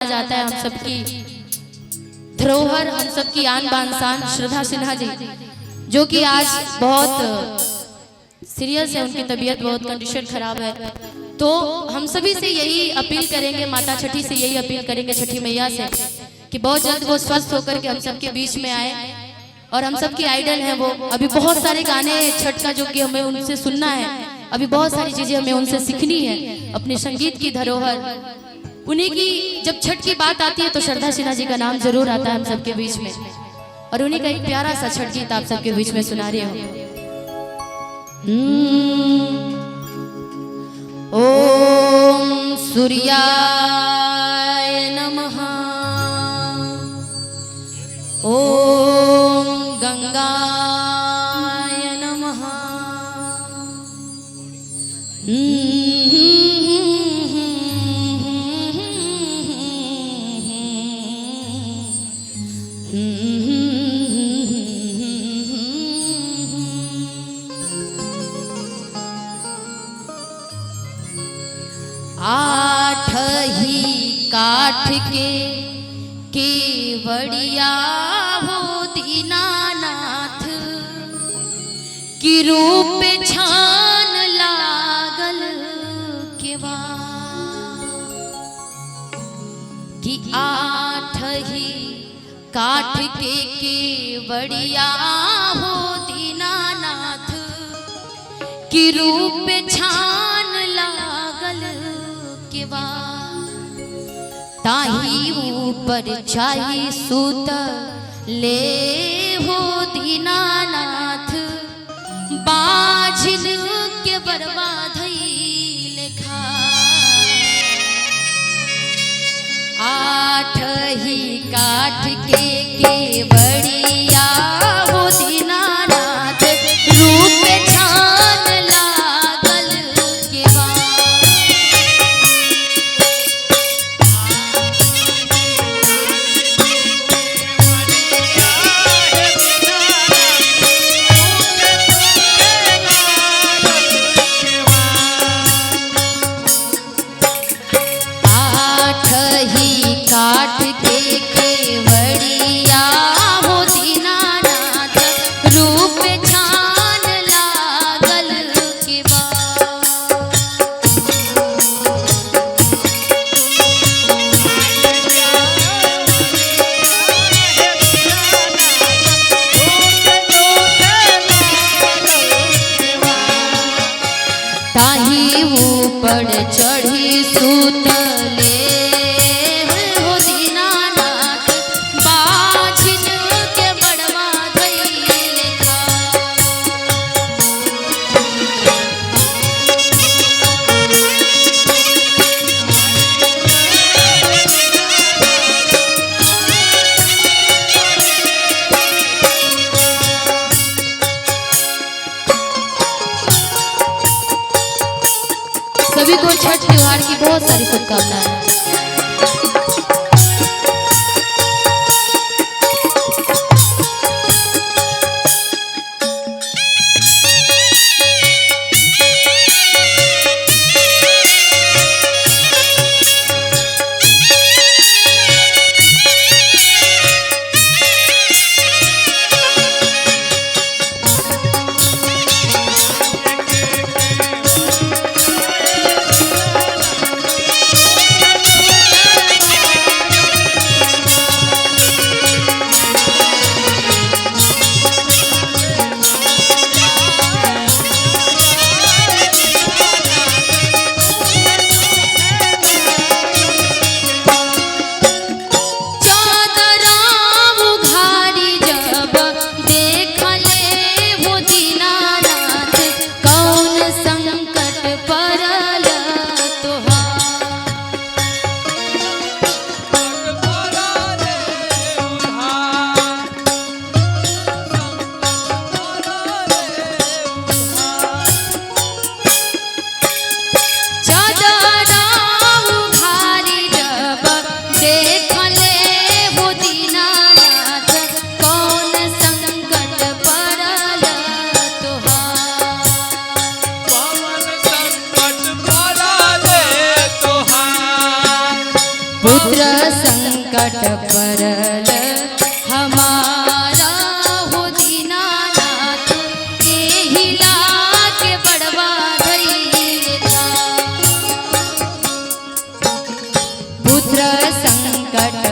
जाता है हम सबकी धरोहर, हम सबकी आन बान शान श्रद्धा सिन्हा जी, जो कि आज बहुत सीरियस है, उनकी तबीयत बहुत कंडीशन खराब है। तो हम सभी से यही अपील करेंगे, माता छठी से यही अपील करेंगे, छठी मैया से, कि बहुत जल्द वो स्वस्थ होकर के हम सबके बीच में आए। और हम सबकी आइडल हैं वो। अभी बहुत सारे गाने छठ का जो कि हमें उनसे सुनना है, अभी बहुत सारी चीजें हमें उनसे सीखनी है, अपने संगीत की धरोहर उन्हीं की। जब छठ की बात आती है तो श्रद्धा सिन्हा जी का नाम जरूर आता है हम सबके बीच में, और उन्हीं का एक प्यारा सा छठ गीत आप सबके बीच में सुना रही हूँ। ओम सूर्याय नमः, ओम गंगाय नमः, आठ ही काठ के केवड़िया हो दीनानाथ, की रूप छान लागल केवा, कि आठ ही काठ के केवड़िया हो दीनानाथ, की रूप छान लागल केवा, ताही ऊपर चाही सूत ले हो दीनानाथ, बाझिन के बरवा धई लेखा, आठ ही काठ के केवड़िया हो दीनानाथ, रूप छान लागल केवा, काठ के केवड़िया हो दीनानाथ, रूप छान लागल केवा, ताही ऊपर चढ़ी सूतले सभी को छठ त्योहार की बहुत सारी शुभकामनाएं। संकट परल हमारा हो दीनानाथ एहि लाके बड़वा धैर्यता। पुत्र संकट